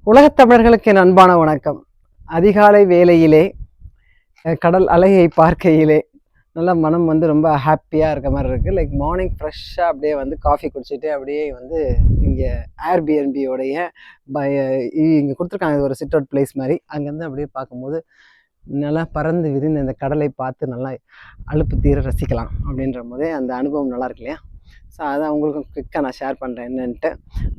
உலகத் தமிழர்களுக்கு என் அன்பான வணக்கம். அதிகாலை வேளையிலே கடல் அலையை பார்க்கையிலே நல்லா மனம் வந்து ரொம்ப ஹாப்பியாக இருக்க மாதிரி இருக்குது. லைக் மார்னிங் ஃப்ரெஷ்ஷாக அப்படியே வந்து காஃபி குடிச்சிட்டு அப்படியே வந்து இங்கே ஏர்பிஎன்பியோடைய இங்கே கொடுத்துருக்காங்க ஒரு சிட் அவுட் பிளேஸ் மாதிரி. அங்கேருந்து அப்படியே பார்க்கும்போது நல்லா பறந்து விரிந்த இந்த கடலை பார்த்து நல்லா அலுப்பு தீர ரசிக்கலாம் அப்படின்ற போதே அந்த அனுபவம் நல்லா இருக்கு இல்லையா? ஸோ அதான் உங்களுக்கும் குயிக்காக நான் ஷேர் பண்ணுறேன் என்னன்ட்டு.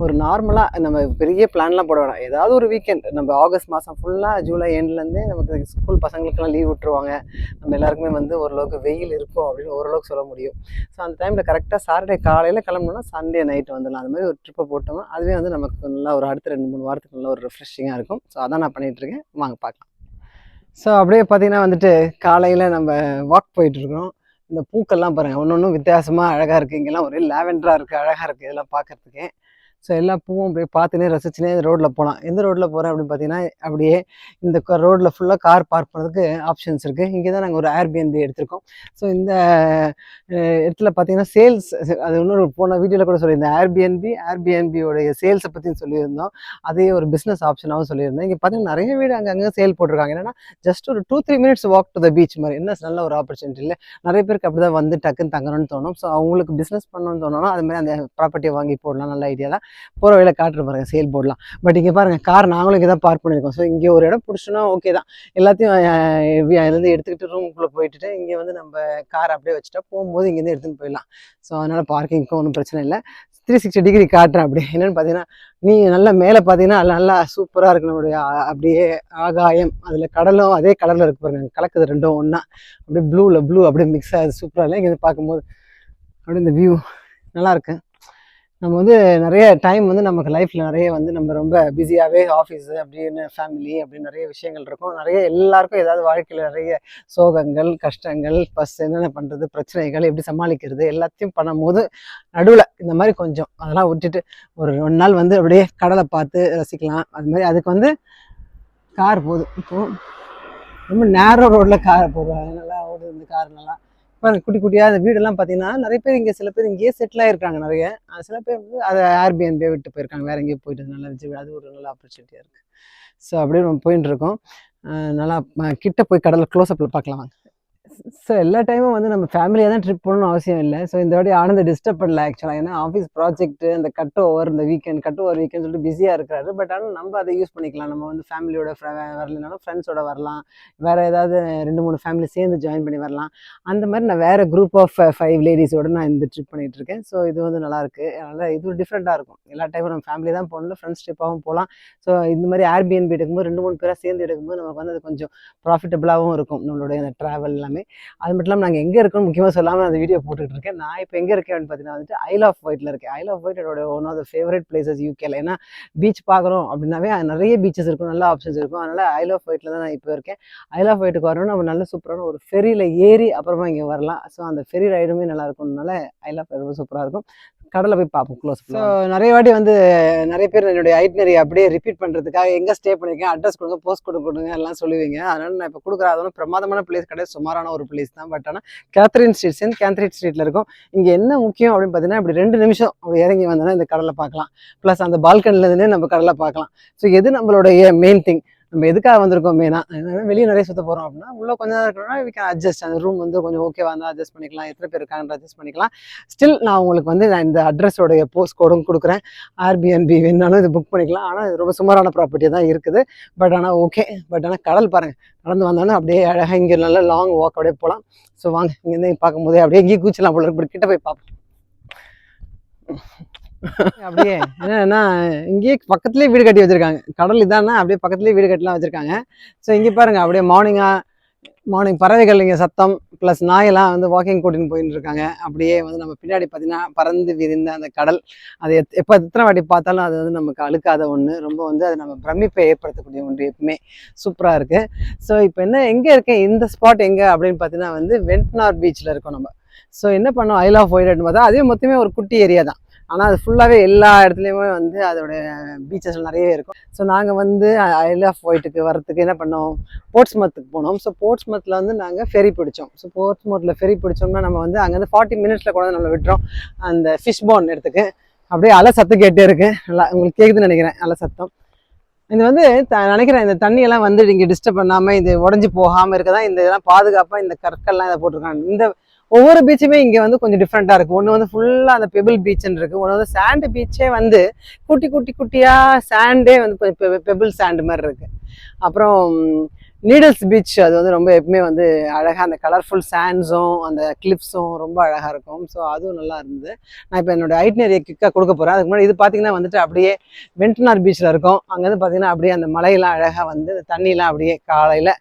ஒரு நார்மலாக நம்ம பெரிய பிளான்லாம் போட வேணாம். ஏதாவது ஒரு வீக்கெண்ட் நம்ம ஆகஸ்ட் மாதம் ஃபுல்லாக ஜூலை எண்ட்லேருந்து நமக்கு ஸ்கூல் பசங்களுக்கெல்லாம் லீவ் விட்டுருவாங்க. நம்ம எல்லாருக்குமே வந்து ஓரளவுக்கு வெயில் இருக்கும் அப்படின்னு ஓரளவுக்கு சொல்ல முடியும். ஸோ அந்த டைமில் கரெக்டாக சாட்டர்டே காலையில் கிளம்புனோன்னா சண்டே நைட்டு வந்துடலாம். அந்த மாதிரி ஒரு ட்ரிப்பை போட்டோம்னா அதுவே வந்து நமக்கு நல்லா ஒரு அடுத்த 2-3 வாரத்துக்கு நல்லா ஒரு ரெஃப்ரெஷிங்காக இருக்கும். ஸோ அதான் நான் பண்ணிகிட்ருக்கேன். வாங்க பார்க்கலாம். ஸோ அப்படியே பார்த்தீங்கன்னா வந்துட்டு காலையில் நம்ம வாக் போயிட்டுருக்கோம். இந்த பூக்கள்லாம் பாருங்கள், ஒன்று ஒன்றும் வித்தியாசமாக அழகாக இருக்குது. இங்கெல்லாம் ஒரே லேவெண்டராக இருக்குது, அழகாக இருக்குது இதெல்லாம் பார்க்குறதுக்கே. ஸோ எல்லா பூவும் அப்படியே பார்த்துனே ரசிச்சுனே ரோட்டில் போகலாம். எந்த ரோட்டில் போகிறேன் அப்படின்னு பார்த்தீங்கன்னா, அப்படியே இந்த ரோட்டில் ஃபுல்லாக கார் பார்க் பண்ணுறதுக்கு ஆப்ஷன்ஸ் இருக்குது. இங்கே தான் நாங்கள் ஒரு ஏர்பிஎன்பி எடுத்திருக்கோம். ஸோ இந்த இடத்துல பார்த்தீங்கன்னா சேல்ஸ், அது இன்னொரு போன வீடியோவில் கூட சொல்லியிருந்தேன். ஏர்பிஎன்பியோடைய சேல்ஸை பற்றியும் சொல்லியிருந்தோம். அதே ஒரு பிஸ்னஸ் ஆப்ஷனாகவும் சொல்லியிருந்தேன். இங்கே பார்த்தீங்கன்னா நிறைய வீடு அங்கங்கே சேல் போட்டிருக்காங்க. என்னென்னா ஜஸ்ட் ஒரு 2-3 minutes walk to the beach மாதிரி. என்ன நல்ல ஒரு ஆப்பர்ச்சுனிட்டி இல்லை? நிறைய பேருக்கு அப்படி தான் வந்து டக்குன்னு தங்கணும்னு தோணும். ஸோ அவங்களுக்கு பிஸ்னஸ் பண்ணணும்னு தோணுன்னா அது மாதிரி அந்த ப்ராப்பர்ட்டியை வாங்கி போடலாம். நல்ல ஐடியா தான். போகிற வழியில் காட்டுற பாருங்கள் சேல் போடலாம். பட் இங்கே பாருங்கள் கார் நாங்களும் இங்கே தான் பார்க் பண்ணியிருக்கோம். ஸோ இங்கே ஒரு இடம் பிடிச்சோன்னா ஓகே தான். எல்லாத்தையும் இதுலேருந்து எடுத்துக்கிட்டு ரூமுக்குள்ளே போயிட்டு இங்கே வந்து நம்ம கார் அப்படியே வச்சுட்டா போகும்போது இங்கேருந்து எடுத்துகிட்டு போயிடலாம். ஸோ அதனால் பார்க்கிங்க்கும் ஒன்றும் பிரச்சனை இல்லை. 360 டிகிரி காட்டுறேன். அப்படி என்னென்னு பார்த்தீங்கன்னா, நீ நல்லா மேலே பார்த்தீங்கன்னா நல்லா சூப்பராக இருக்கு நம்மளுடைய அப்படியே ஆகாயம். அதில் கடலும் அதே கலரில் இருக்கு பாருங்க, கலக்குது ரெண்டும் ஒன்றா. அப்படியே ப்ளூ அப்படியே மிக்ஸ் ஆகுது. சூப்பராக இல்லை? இங்கே பார்க்கும்போது அப்படியே இந்த வியூ நல்லாயிருக்கு. நம்ம வந்து நிறைய டைம் வந்து நமக்கு லைஃப்பில் நிறைய வந்து நம்ம ரொம்ப பிஸியாகவே ஆஃபீஸு அப்படின்னு ஃபேமிலி அப்படின்னு நிறைய விஷயங்கள் இருக்கும். நிறைய எல்லாருக்கும் ஏதாவது வாழ்க்கையில் நிறைய சோகங்கள், கஷ்டங்கள், ப்ளஸ் என்னென்ன பண்ணுறது, பிரச்சனைகள் எப்படி சமாளிக்கிறது எல்லாத்தையும் பண்ணும்போது நடுவில் இந்த மாதிரி கொஞ்சம் அதெல்லாம் விட்டுட்டு ஒரு 1 நாள் வந்து அப்படியே கடலை பார்த்து ரசிக்கலாம். அது மாதிரி அதுக்கு வந்து கார் போதும். இப்போது ரொம்ப நேரோ ரோட்டில் கார் போடுவாங்க, நல்லா ஓடுது இந்த கார் நல்லா. இப்போ குட்டி குட்டியாக அந்த வீடெல்லாம் பார்த்தீங்கன்னா நிறைய பேர் இங்கே சில பேர் இங்கேயே செட்டில் ஆகிருக்காங்க. நிறைய சில பேர் வந்து அதை ஏர்பிஎன்பியை விட்டு போயிருக்காங்க, வேறு எங்கேயும் போயிட்டு நல்லா வச்சு. அது ஒரு நல்ல ஆப்பர்ச்சுனிட்டியாக இருக்குது. ஸோ அப்படியே நம்ம போயின்னு இருக்கோம். நல்லா கிட்ட போய் கடலில் க்ளோஸ்அப்பில் பார்க்கலாம். ஸோ எல்லா டைமும் வந்து நம்ம ஃபேமிலியாக தான் ட்ரிப் போகணும்னு அவசியம் இல்லை. ஸோ இந்த வாட்டி ஆனந்த் டிஸ்டர்ப் பண்ணல ஆக்சுவலாக. ஏன்னா ஆஃபீஸ் ப்ராஜெக்ட்டு அந்த கட் ஓவர் இந்த வீக்கெண்ட் சொல்லிட்டு பிஸியாக இருக்கிறாரு. பட் ஆனால் நம்ம அதை யூஸ் பண்ணிக்கலாம். நம்ம வந்து ஃபேமிலியோட வரலனாலும் ஃப்ரெண்ட்ஸோட வரலாம். வேறு ஏதாவது 2-3 ஃபேமிலி சேர்ந்து ஜாயின் பண்ணி வரலாம். அந்த மாதிரி நான் வேறு குரூப் ஆஃப் 5 லேடிஸோடு நான் இந்த ட்ரிப் பண்ணிகிட்ருக்கேன். ஸோ இது வந்து நல்லாயிருக்கு. அதனால் இது டிஃப்ரெண்ட்டாக இருக்கும். எல்லா டைமும் நம்ம ஃபேமிலி தான் போகணும், ஃப்ரெண்ட்ஸ் ட்ரிப்பாகவும் போகலாம். ஸோ இந்த மாதிரி ஏர்பிஎன்பி எடுக்கும்போது 2-3 பேராக சேர்ந்து எடுக்கும்போது நமக்கு வந்து அது கொஞ்சம் ப்ராஃபிட்டபுளாகவும் இருக்கும் நம்மளுடைய அந்த ட்ராவல் எல்லாமே. அது மட்டும் இல்லாமல் நாங்கள் எங்கே இருக்கோம்னு முக்கியமாக சொல்லாமல் அந்த வீடியோ போட்டுக்கிட்டு இருக்கேன். நான் இப்போ எங்கே இருக்கேன் அப்படின்னு பார்த்தீங்கன்னா வந்துட்டு ஐல் ஆஃப் ஒயிட்டில் இருக்கேன். ஐல் ஆஃப் ஒயிட் என்னோட one of the favourite places யூகேல. ஏன்னா பீச் பார்க்குறோம் அப்படின்னாவே நிறைய பீச்சஸ் இருக்கும், நல்ல ஆப்ஷன்ஸ் இருக்கும். அதனால் ஐல் ஆஃப் ஒயிட்டில் தான் நான் இப்போ இருக்கேன். ஐல் ஆஃப் ஒயிட்டுக்கு வரணும் நம்ம நல்ல சூப்பரான ஒரு ஃபெரியில் ஏறி அப்புறமா இங்கே வரலாம். ஸோ அந்த ஃபெரி ரைடுமே நல்லா இருக்கும்னால ஐல் ஆஃப் ரொம்ப சூப்பராக இருக்கும். கடலை போய் பார்ப்போம் க்ளோஸ். ஸோ நிறைய வாட்டி வந்து நிறைய பேர் என்னுடைய ஐட்னரி அப்படியே ரிப்பீட் பண்ணுறதுக்காக எங்கே ஸ்டே பண்ணியிருக்கேன், அட்ரஸ் கொடுங்க, போஸ்ட் கொடுங்க எல்லாம் சொல்லுவீங்க. அதனால் நான் இப்போ கொடுக்குற அதெல்லாம் பிரமாதமான பிளேஸ் கிடையாது, சுமாரான ஒரு பிளேஸ் தான். பட் ஆனால் கேத்ரின் ஸ்ட்ரீட்டில் இருக்கும். இங்கே என்ன முக்கியம் அப்படின்னு பார்த்தீங்கன்னா, இப்படி 2 நிமிஷம் அப்படி இறங்கி வந்தோன்னா இந்த கடலை பார்க்கலாம். ப்ளஸ் அந்த பால்கனிலேருந்தே நம்ம கடலை பார்க்கலாம். ஸோ எது நம்மளுடைய மெயின் திங், நம்ம எதுக்காக வந்திருக்கோம் மெயினாக, வெளியே நிறைய சுற்ற போகிறோம் அப்படின்னா உள்ளே கொஞ்சம் நேரம் இருக்கணும்னா வி கேன் அட்ஜஸ்ட். அந்த ரூம் வந்து கொஞ்சம் ஓகேவாக இருந்தால் அட்ஜஸ்ட் பண்ணிக்கலாம், எத்தனை பேர் இருக்காங்கன்ற அட்ஜஸ்ட் பண்ணிக்கலாம். ஸ்டில் நான் உங்களுக்கு வந்து நான் இந்த அட்ரஸோடைய போஸ்ட் கோடும் கொடுக்குறேன். ஏர்பிஎன்பி வேணாலும் இது புக் பண்ணிக்கலாம். ஆனால் இது ரொம்ப சுமாரான ப்ராப்பர்ட்டி தான் இருக்குது. பட் ஆனால் ஓகே. பட் ஆனால் கடல் பாருங்கள், நடந்து வந்தோன்னா அப்படியே அழகாக இங்கே நல்லா லாங் வாக் அப்படியே போகலாம். ஸோ வாங்க, இங்கேருந்து பார்க்கும்போதே அப்படியே எங்கேயும் கூச்சலாம் போல இருக்கு, கிட்ட போய் பார்ப்போம். அப்படியே என்னன்னா இங்கேயே பக்கத்துலேயே வீடு கட்டி வச்சுருக்காங்க. கடல் இதானா அப்படியே பக்கத்துலேயே வீடு கட்டிலாம் வச்சுருக்காங்க. ஸோ இங்கே பாருங்கள் அப்படியே மார்னிங் பறவைகள் இங்கே சத்தம், ப்ளஸ் நாயெல்லாம் வந்து வாக்கிங் கூட்டின்னு போயின்னு இருக்காங்க. அப்படியே வந்து நம்ம பின்னாடி பார்த்தீங்கன்னா பறந்து விரிந்த அந்த கடல், அது எத்தனை வாட்டி பார்த்தாலும் அது வந்து நமக்கு அழுக்காத ஒன்று. ரொம்ப வந்து அது நம்ம பிரமிப்பை ஏற்படுத்தக்கூடிய ஒன்று, எப்பவுமே சூப்பராக இருக்குது. ஸோ இப்போ எங்கே இருக்கேன், இந்த ஸ்பாட் எங்கே அப்படின்னு பார்த்தீங்கன்னா வந்து வென்ட்னார் பீச்சில் இருக்கோம் நம்ம. ஸோ என்ன பண்ணோம், ஐல் ஆஃப் ஒயிட்னு பார்த்தா அதே மொத்தமே ஒரு குட்டி ஏரியா தான். ஆனால் அது ஃபுல்லாகவே எல்லா இடத்துலையுமே வந்து அதோட பீச்சஸ் நிறையவே இருக்கும். ஸோ நாங்கள் வந்து ஐல் ஆஃப் ஒயிட்டுக்கு வரத்துக்கு என்ன பண்ணோம், போர்ட்ஸ்மத்துக்கு போனோம். ஸோ போர்ட்ஸ்மத்தில் வந்து நாங்கள் ஃபெரி பிடிச்சோம். ஸோ போர்ட்ஸ்மத்தில் ஃபெரி பிடிச்சோம்னா நம்ம வந்து அங்கேருந்து 40 மினிட்ஸில் கூட நம்மளை விட்டுறோம் அந்த ஃபிஷ் போன் இடத்துக்கு. அப்படியே அலை சத்தம் கேட்டே இருக்கு, நல்லா உங்களுக்கு கேட்குதுன்னு நினைக்கிறேன் அலை சத்தம். இது வந்து நினைக்கிறேன் இந்த தண்ணியெல்லாம் வந்து இங்கே டிஸ்டர்ப் பண்ணாமல் இது உடஞ்சி போகாமல் இருக்க தான் இந்த இதெல்லாம் பாதுகாப்பாக இந்த கற்கள்லாம் இதை போட்டிருக்காங்க. இந்த ஒவ்வொரு பீச்சுமே இங்கே வந்து கொஞ்சம் டிஃப்ரெண்ட்டாக இருக்குது. ஒன்று வந்து ஃபுல்லாக அந்த பெபிள் பீச்சுன்னு இருக்குது, ஒன்று வந்து சாண்டு பீச்சே வந்து குட்டி குட்டி குட்டியாக சாண்டே வந்து பெபிள் சாண்டு மாதிரி இருக்குது. அப்புறம் நீடல்ஸ் பீச் அது வந்து ரொம்ப எப்பவுமே வந்து அழகாக அந்த கலர்ஃபுல் சாண்ட்ஸும் அந்த கிளிப்ஸும் ரொம்ப அழகாக இருக்கும். ஸோ அதுவும் நல்லா இருந்தது. நான் இப்போ என்னோட ஐட்னரியை கிக்காக கொடுக்க போகிறேன். அதுக்கு முன்னாடி இது பார்த்தீங்கன்னா வந்துட்டு அப்படியே வெண்டனார் பீச்சில் இருக்கும். அங்கேருந்து பார்த்தீங்கன்னா அப்படியே அந்த மலையெல்லாம் அழகாக வந்து தண்ணியெலாம் அப்படியே காலையில்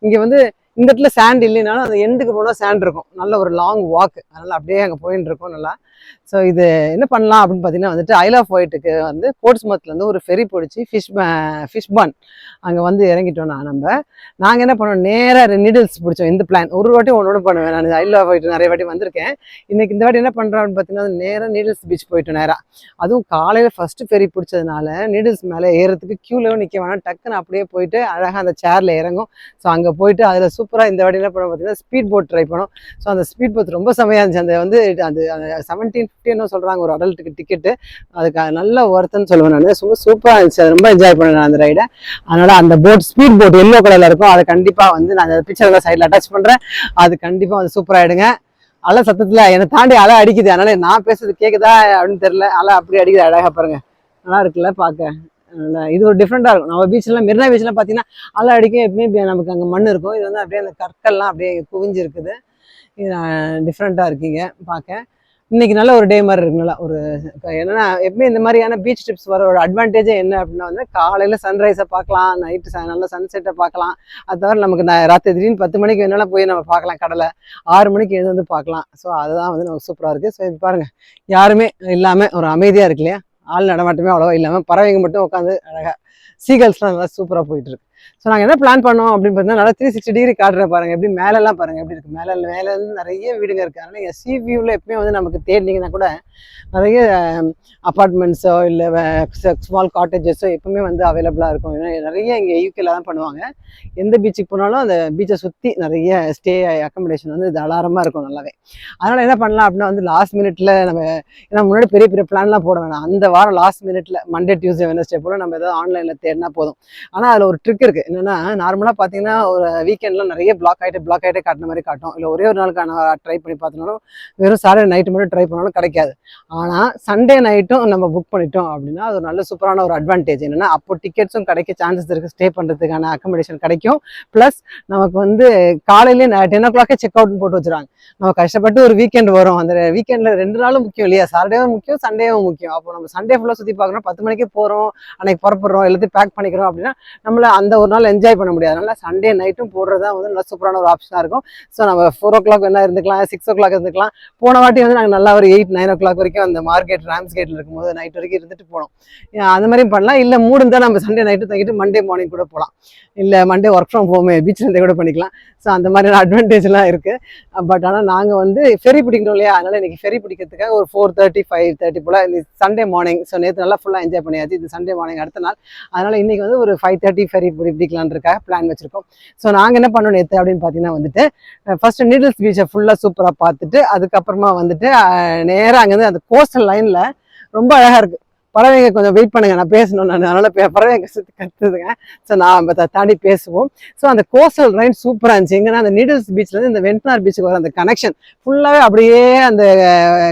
இங்கே வந்து இந்த இடத்துல சாண்ட் இல்லைனாலும் அந்த எண்டுக்கு போனால் சாண்ட் இருக்கும். நல்ல ஒரு லாங் வாக்கு, அதனால் அப்படியே அங்கே போயின்னு இருக்கோம் நல்லா. ஸோ இது என்ன பண்ணலாம் அப்படின்னு பார்த்தீங்கன்னா வந்துட்டு ஐல் ஆஃப் ஒயிட்டுக்கு வந்து போர்ட்ஸ்மவுத்லேருந்து ஒரு ஃபெரி பிடிச்சி ஃபிஷ் பான் அங்கே வந்து இறங்கிட்டோம்னா நாங்கள் என்ன பண்ணுவோம், நேராக நீடில்ஸ் பிடிச்சோம். இந்த பிளான் ஒரு வாட்டி ஒன்று பண்ணுவேன். நான் ஐல் ஆஃப் ஒயிட் நிறைய வாட்டி வந்திருக்கேன். இன்னைக்கு இந்த வாட்டி என்ன பண்ணுறோம் அப்படின்னு பார்த்தீங்கன்னா நேராக நீடில்ஸ் பீச் போயிட்டோம். நேராக அதுவும் காலையில் ஃபஸ்ட்டு ஃபெரி பிடிச்சதுனால நீடில்ஸ் மேலே ஏறதுக்கு க்யூவில் நிற்க வேணாம், டக்குன்னு அப்படியே போயிட்டு அழகாக அந்த சேரில் இறங்கும். ஸோ அங்கே போயிட்டு அதில் சூப்பராக இந்த வாட்டி என்ன பண்ணோம் பார்த்தீங்கன்னா ஸ்பீட் போட் ட்ரை பண்ணோம். ஸோ அந்த ஸ்பீட் போட் ரொம்ப செமையாக இருந்துச்சு. அந்த வந்து அது 1750 சொல்கிறாங்க ஒரு அடல்ட்டுக்கு டிக்கெட்டு. அதுக்கு நல்ல ஒர்த்துன்னு சொல்லுவேன் நான். சூப்பராக இருந்துச்சு, அது ரொம்ப என்ஜாய் பண்ணேன் அந்த ரைடை. அதனால் அந்த போட் ஸ்பீட் போட் எல்லோ கலரில் இருக்கும். அதை கண்டிப்பாக வந்து நான் அந்த பிக்சர் சைடில் அட்டாச் பண்ணுறேன். அது கண்டிப்பாக வந்து சூப்பராகிடுங்க. அலை சத்தத்தில் என்னை தாண்டி அலை அடிக்குது, அதனால் நான் பேசுறது கேட்குதா அப்படின்னு தெரியல. அலை அப்படி அடிக்குது, அழகாக பாருங்கள், நல்லா இருக்குல்ல பார்க்க. இது ஒரு டிஃப்ரெண்ட்டாக இருக்கும். நம்ம பீச்லாம் மெரினா பீச்லாம் பார்த்தீங்கன்னா அலை அடிக்கும், எப்பவுமே நமக்கு அங்கே மண் இருக்கும். இது வந்து அப்படியே அந்த கற்கள்லாம் அப்படியே குவிஞ்சு இருக்குது. இது டிஃப்ரெண்ட்டாக இருக்கீங்க பார்க்க. இன்னைக்கு நல்ல ஒரு டே மாதிரி இருக்கு. நல்லா ஒரு என்னன்னா எப்பவுமே இந்த மாதிரியான பீச் ட்ரிப்ஸ் வர ஒரு அட்வான்டேஜே என்ன அப்படின்னா வந்து காலையில் சன்ரைஸை பார்க்கலாம், நைட்டு நல்ல சன்செட்டை பார்க்கலாம். அது தவிர நமக்கு ராத்திரி திடீர்னு 10 மணிக்கு வேணாலும் போய் நம்ம பார்க்கலாம், கடலை 6 மணிக்கு எழுந்து வந்து பார்க்கலாம். ஸோ அதுதான் வந்து நமக்கு சூப்பராக இருக்குது. ஸோ இது பாருங்கள், யாருமே இல்லாமல் ஒரு அமைதியாக இருக்கு இல்லையா, ஆள் நடமாட்டமே அவ்வளோவா இல்லாமல் பறவைங்க மட்டும் உட்காந்து அழகாக சீகல்ஸ்லாம் நல்லா சூப்பராக போயிட்டு இருக்கு. ஸோ நாங்கள் என்ன பிளான் பண்ணோம் அப்படின்னு பார்த்தீங்கன்னா நல்லா 360 டிகிரி காட்டுறேன் பாருங்கள், எப்படி மேலெல்லாம் பாருங்கள் எப்படி இருக்குது. மேலேருந்து நிறைய வீடுங்க இருக்குது. அதனால் நீங்கள் சி வியூவில் எப்பவுமே வந்து நமக்கு தேடினீங்கன்னா கூட நிறைய அப்பார்ட்மெண்ட்ஸோ இல்லை ஸ்மால் காட்டேஜஸோ எப்பவுமே வந்து அவைலபிளாக இருக்கும். ஏன்னா நிறைய இங்கே யூகேல தான் பண்ணுவாங்க. எந்த பீச்சுக்கு போனாலும் அந்த பீச்சை சுற்றி நிறைய ஸ்டே அக்கமடேஷன் வந்து தாராளமாக இருக்கும் நல்லாவே. அதனால் என்ன பண்ணலாம் அப்படின்னா வந்து லாஸ்ட் மினிட்ல நம்ம, ஏன்னா முன்னாடி பெரிய பெரிய பிளான்லாம் போட வேணாம். அந்த வாரம் லாஸ்ட் மினிட்ல மண்டே டியூஸ்டே வெனஸ்டே போல நம்ம ஏதாவது ஆன்லைனில் தேடினா போதும். ஆனால் அதில் ஒரு ட்ரிக் இருக்குது. என்னன்னா நார்மலாக பார்த்தீங்கன்னா ஒரு வீக்கெண்ட்லாம் நிறைய பிளாக் ஆகிட்டே காட்டின மாதிரி காட்டும். இல்லை ஒரே ஒரு நாளுக்கான ட்ரை பண்ணி பார்த்தோம்னாலும் வெறும் சாட்டர்டே நைட்டு மட்டும் ட்ரை பண்ணாலும் கிடைக்காது. ஆனால் சண்டே நைட்டும் நம்ம புக் பண்ணிட்டோம் அப்படின்னா அது ஒரு நல்ல சூப்பரான ஒரு அட்வான்டேஜ். என்னன்னா அப்போ டிக்கெட்ஸும் கிடைக்க சான்சஸ் இருக்குது, ஸ்டே பண்ணுறதுக்கான அக்கமடேஷன் கிடைக்கும். ப்ளஸ் நமக்கு வந்து காலையிலேயே 10 o'clock செக் அவுட்னு போட்டு வச்சுருவாங்க. நம்ம கஷ்டப்பட்டு ஒரு வீக்கெண்ட் வரும், அந்த வீக்கெண்டில் 2 நாளும் முக்கியம் இல்லையா, சாட்டர்டேவும் முக்கியம் சண்டேவும் முக்கியம். அப்போ நம்ம சண்டே ஃபுல்லாக சுற்றி பார்க்கணும், 10 மணிக்கே போகிறோம், அன்னைக்கு புறப்படுறோம், எல்லாத்தையும் பேக் பண்ணிக்கிறோம் அப்படின்னா நம்மள அந்த ஒரு நாள் என்ஜாய் பண்ண முடியாது. அதனால சண்டே நைட்டும் போடுறது தான் வந்து நல்ல சூப்பரான ஒரு ஆப்ஷனாக இருக்கும். ஸோ நம்ம 4 o'clock வேணா இருந்துக்கலாம், 6 o'clock இருந்துக்கலாம். போன வாட்டி வந்து நாங்கள் நல்லா ஒரு 8-9 o'clock வரைக்கும் அந்த மார்க்கெட் ராம்ஸ் கேட்டில் இருக்கும்போது நைட் வரைக்கும் இருந்துட்டு போனோம். அந்த மாதிரியும் பண்ணலாம். இல்லை மூடு இருந்தால் நம்ம சண்டே நைட்டு தங்கிட்டு மண்டே மார்னிங் கூட போகலாம். இல்லை மண்டே ஒர்க் ஃப்ரம் ஹோம் பீச்சில் இருந்தே கூட பண்ணிக்கலாம். ஸோ அந்த மாதிரியான அட்வான்டேஜ்லாம் இருக்குது. பட் ஆனால் நாங்கள் வந்து ஃபெரி பிடிக்கணும் இல்லையா, அதனால் இன்றைக்கி ஃபெரி பிடிக்கிறதுக்காக ஒரு 4:30 5:30 போல் இந்த சண்டே மார்னிங். ஸோ நேற்று நல்லா ஃபுல்லாக என்ஜாய் பண்ணியாச்சு. இது சண்டே மார்னிங் அடுத்த நாள். அதனால் இன்றைக்கி வந்து ஒரு 5:30 ஃபெரி பிடிக்கலான் இருக்கா பிளான் வச்சுருக்கோம். ஸோ நாங்கள் என்ன பண்ணோம் நேற்று அப்படின்னு பார்த்தீங்கன்னா வந்துட்டு ஃபர்ஸ்ட் நீடில்ஸ் பீச்சை ஃபுல்லாக சூப்பராக பார்த்துட்டு அதுக்கப்புறமா வந்துட்டு நேராக அங்கேருந்து அந்த கோஸ்டல் லைனில் ரொம்ப அழகாக இருக்குது. பறவைங்க கொஞ்சம் வெயிட் பண்ணுங்க, நான் பேசணும். நான் அதனால் பறவைங்க சுற்றி கற்றுதுங்க. ஸோ நான் தாண்டி பேசுவோம். ஸோ அந்த கோஸ்டல் லைன் சூப்பராக இருந்துச்சு. எங்கன்னா அந்த நீடில்ஸ் பீச்லேருந்து இந்த வெண்டனார் பீச்சுக்கு வர அந்த கனெக்ஷன் ஃபுல்லாகவே அப்படியே அந்த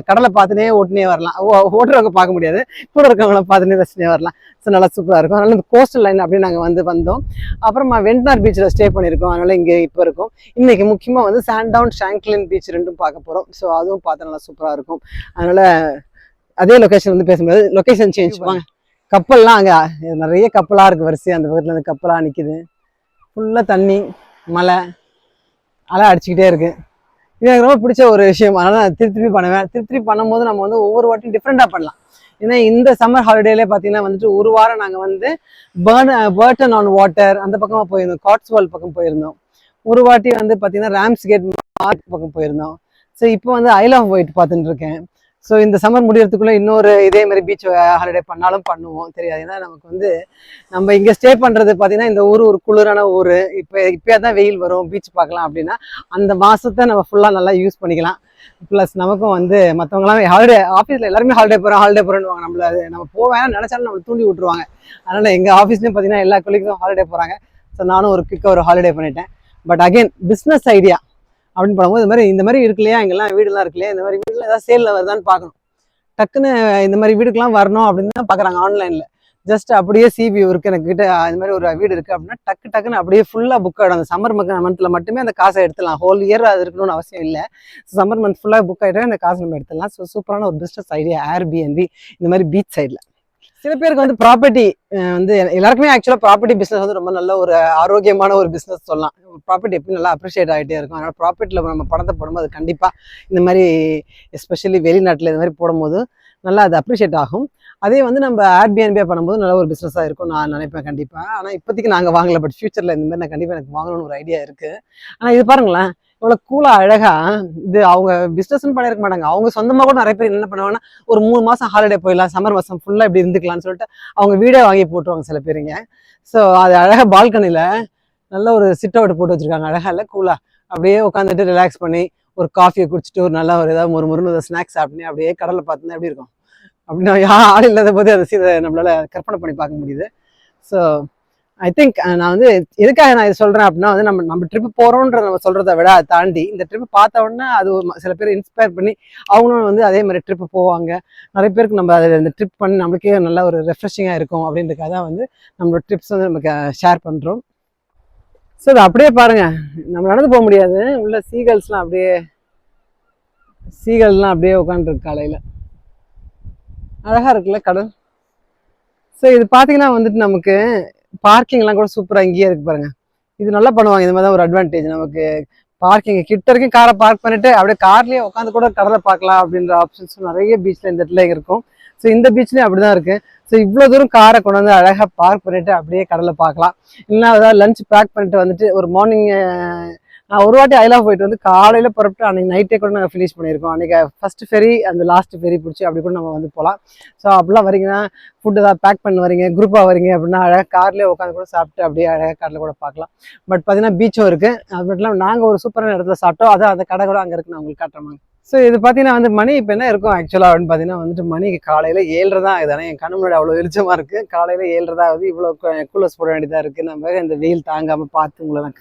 கடலை பார்த்துனே ஓட்டுனே வரலாம். ஓட்டுறவங்க பார்க்க முடியாது, கூட இருக்கவங்கள பார்த்துனே ரசினே வரலாம். ஸோ நல்லா சூப்பராக இருக்கும். அதனால் இந்த கோஸ்டல் லைன் அப்படியே நாங்கள் வந்தோம். அப்புறமா வெண்டனார் பீச்சில் ஸ்டே பண்ணியிருக்கோம். அதனால் இங்கே இப்போ இருக்கும். இன்றைக்கி முக்கியமாக வந்து சாண்டவுன் ஷாங்க்லின் பீச் ரெண்டும் பார்க்க போகிறோம். ஸோ அதுவும் பார்த்து நல்லா சூப்பராக இருக்கும். அதனால் அதே லொக்கேஷன் வந்து பேசும்போது லொக்கேஷன் சேஞ்ச் வாங்க. கப்பல்லாம் அங்கே நிறைய கப்பலாக இருக்குது வரிசை. அந்த பக்கத்தில் இருந்து கப்பலாக நிற்கிது. ஃபுல்லாக தண்ணி, மலை, அலை அடிச்சுக்கிட்டே இருக்குது. இது எனக்கு ரொம்ப பிடிச்ச ஒரு விஷயம். அதனால் நான் திருப்பி பண்ணுவேன். திருப்பி பண்ணும்போது நம்ம வந்து ஒவ்வொரு வாட்டியும் டிஃப்ரெண்ட்டாக பண்ணலாம். ஏன்னா இந்த சம்மர் ஹாலிடேலே பார்த்தீங்கன்னா வந்துட்டு ஒரு வாரம் நாங்கள் வந்து பர்டன் ஆன் வாட்டர் அந்த பக்கமாக போயிருந்தோம், காட்ஸ்வால் பக்கம் போயிருந்தோம். ஒரு வாட்டி வந்து பார்த்தீங்கன்னா ராம்ஸ் கேட் பக்கம் போயிருந்தோம். ஸோ இப்போ வந்து ஐல் ஆஃப் ஒயிட் பார்த்துட்டு இருக்கேன். ஸோ இந்த சம்மர் முடியறதுக்குள்ளே இன்னொரு இதே மாதிரி பீச் ஹாலிடே பண்ணாலும் பண்ணுவோம் தெரியாது. ஏன்னா நமக்கு வந்து நம்ம இங்கே ஸ்டே பண்ணுறது பார்த்தீங்கன்னா இந்த ஊர் ஒரு குளிரான ஊர். இப்போயே தான் வெயில் வரும், பீச் பார்க்கலாம் அப்படின்னா அந்த மாதத்தை நம்ம ஃபுல்லாக நல்லா யூஸ் பண்ணிக்கலாம். ப்ளஸ் நமக்கும் வந்து மற்றவங்களாம் ஹாலிடே ஆஃபீஸில் எல்லாருமே ஹாலிடே போகிறோன்னு வாங்க, நம்மள அது நம்ம போவேன் நினச்சாலும் நம்மளை தூண்டி விட்டுருவாங்க. அதனால் எங்கள் ஆஃபீஸ்லேயும் பார்த்தீங்கன்னா எல்லா கொலீக்ஸும் ஹாலிடே போகிறாங்க. ஸோ நானும் ஒரு குயிக்காக ஒரு ஹாலிடே பண்ணிட்டேன். பட் அகெயின் பிஸ்னஸ் ஐடியா அப்படின்னு பண்ணும்போது இந்த மாதிரி இருக்கு இல்லையா, இங்கெல்லாம் வீடுலாம் இருக்கு இல்லையா, இந்த மாதிரி வீடுல ஏதாவது சேலில் வருதான்னு பார்க்கணும். டக்குன்னு இந்த மாதிரி வீடுக்கெல்லாம் வரணும் அப்படின்னு தான் பார்க்குறாங்க ஆன்லைனில். ஜஸ்ட் அப்படியே சிவி இருக்குது எனக்கிட்ட, இந்த மாதிரி ஒரு வீடு இருக்குது அப்படின்னா டக்குன்னு அப்படியே ஃபுல்லாக புக் ஆகிடும். அந்த சம்மர் மந்தில் மட்டுமே அந்த காசை எடுத்துடலாம். ஹோல் இயர் அது இருக்கணும்னு அவசியம் இல்லை. சம்மர் மந்த் ஃபுல்லாக புக் ஆகிட்டா அந்த காசு நம்ம எடுத்துடலாம். ஸோ சூப்பரான ஒரு பிஸ்னஸ் ஐடியா ஏர்பிஎன்பி இந்த மாதிரி பீச் சைடில். சில பேருக்கு வந்து ப்ராப்பர்ட்டி வந்து எல்லாருக்குமே ஆக்சுவலாக ப்ராப்பர்ட்டி பிஸ்னஸ் வந்து ரொம்ப நல்ல ஒரு ஆரோக்கியமான ஒரு பிஸ்னஸ் சொல்லலாம். ப்ராப்பர்ட்டி எப்படி நல்லா அப்ரிஷியேட் ஆகிட்டே இருக்கும். அதனால் ப்ராப்பர்ட்டியில் நம்ம பணத்தை போடும்போது அது கண்டிப்பாக இந்த மாதிரி எஸ்பெஷலி வெளிநாட்டில் இந்த மாதிரி போடும்போது நல்லா அது அப்ரிஷியேட் ஆகும். அதே வந்து நம்ம ஏர்பிஎன்பியாக பண்ணும்போது நல்ல ஒரு பிஸ்னஸாக இருக்கும் நான் நினைப்பேன் கண்டிப்பாக. ஆனால் இப்போதைக்கு நாங்கள் வாங்கலை, பட் ஃபியூச்சரில் இந்த மாதிரி நான் கண்டிப்பாக எனக்கு வாங்கணும்னு ஒரு ஐடியா இருக்குது. ஆனால் இது பாருங்களேன் இவ்வளோ கூலாக அழகாக இது அவங்க பிஸ்னஸ்ன்னு பண்ணியிருக்க மாட்டாங்க. அவங்க சொந்தமாக கூட நிறைய பேர் என்ன பண்ணுவாங்கன்னா ஒரு 3 மாதம் ஹாலிடே போயிடலாம், சம்மர் மாதம் ஃபுல்லாக இப்படி இருந்துக்கலாம்னு சொல்லிட்டு அவங்க வீடே வாங்கி போட்டுருவாங்க சில பேருங்க. ஸோ அது அழகாக பால்கனியில் நல்ல ஒரு சிட் அவுட் போட்டு வச்சுருக்காங்க. அழகாக இல்லை கூலாக அப்படியே உட்காந்துட்டு ரிலாக்ஸ் பண்ணி ஒரு காஃபியை குடிச்சிட்டு ஒரு நல்லா ஒரு ஏதாவது ஒரு ஸ்நாக்ஸ் சாப்பிட்டு அப்படியே கடலை பார்த்துனா எப்படி இருக்கும் அப்படின்னா ஆள் இல்லாத போது அதை நம்மளால கற்பனை பண்ணி பார்க்க முடியுது. ஸோ ஐ திங்க் நான் வந்து எதுக்காக நான் இதை சொல்கிறேன் அப்படின்னா வந்து நம்ம ட்ரிப்பு போகிறோன்ற நம்ம சொல்கிறத விட அதை தாண்டி இந்த ட்ரிப்பு பார்த்த உடனே அது சில பேர் இன்ஸ்பயர் பண்ணி அவங்களும் வந்து அதே மாதிரி ட்ரிப்பு போவாங்க. நிறைய பேருக்கு நம்ம அதை இந்த ட்ரிப் பண்ணி நம்மளுக்கே நல்ல ஒரு ரெஃப்ரெஷிங்காக இருக்கும் அப்படின்றதுக்காக தான் வந்து நம்மளோட ட்ரிப்ஸ் வந்து நமக்கு ஷேர் பண்ணுறோம். ஸோ அது அப்படியே பாருங்கள், நம்ம நடந்து போக முடியாது, உள்ள சீகல்ஸ்லாம் அப்படியே உட்காந்துருக்கு காலையில். அழகாக இருக்குல்ல கடல். ஸோ இது பார்த்தீங்கன்னா வந்துட்டு நமக்கு பார்க்கிங்லாம் கூட சூப்பராக இங்கேயே இருக்கு பாருங்க. இது நல்லா பண்ணுவாங்க. இந்த மாதிரி தான் ஒரு அட்வான்டேஜ் நமக்கு. பார்க்கிங் கிட்ட வரைக்கும் காரை பார்க் பண்ணிட்டு அப்படியே கார்லேயே உட்காந்து கூட கடலை பார்க்கலாம் அப்படின்ற ஆப்ஷன்ஸும் நிறைய பீச்சில் இந்த இடத்துல இருக்கும். ஸோ இந்த பீச்லேயும் அப்படி தான் இருக்குது. ஸோ இவ்வளோ தூரம் காரை கொண்டு வந்து அழகாக பார்க் பண்ணிட்டு அப்படியே கடலை பார்க்கலாம். இல்லைன்னா ஏதாவது லஞ்ச் பேக் பண்ணிட்டு வந்துட்டு ஒரு மார்னிங் நான் ஒரு வாட்டி ஐலா போயிட்டு வந்து காலையில் புறப்பட்டு அன்றைக்கி நைட்டே கூட நாங்கள் ஃபினிஷ் பண்ணியிருக்கோம். அன்றைக்கி ஃபஸ்ட்டு ஃபெரி அந்த லாஸ்ட் ஃபெரி பிடிச்சி அப்படி கூட நம்ம வந்து போகலாம். ஸோ அப்படிலாம் வரீங்கன்னா ஃபுட்டு ஏதாவது பேக் பண்ணி வரீங்க, குரூப்பாக வரீங்க அப்படின்னா அழகாக கார்லேயே உட்காந்து கூட சாப்பிட்டு அப்படியே அழகாக காரில் கூட பார்க்கலாம். பட் பார்த்தீங்கன்னா பீச்சும் இருக்குது. அது மட்டும் இல்லாமல் நாங்கள் ஒரு சூப்பரான இடத்துல சாப்பிட்டோம். அதான் அந்த கடை கூட அங்கே இருக்குது, நான் உங்களுக்கு காட்டுறேன். ஸோ இது பார்த்தீங்கன்னா வந்து மணி இப்போ என்ன இருக்கும் ஆக்சுவலாக அப்படின்னு பார்த்தீங்கன்னா வந்துட்டு மணி காலையில் 7:30 தான் ஆகுது. ஆனால் என் கண்ணு முன்னாடி அவ்வளோ வெளிச்சமாக இருக்குது. காலையில் 7:30 தான் ஆகுது. இவ்வளோ கூலர்ஸ் போட வேண்டியதாக இருக்குது. நம்ம இந்த வெயில் தாங்காமல் பார்த்து உங்களை நான்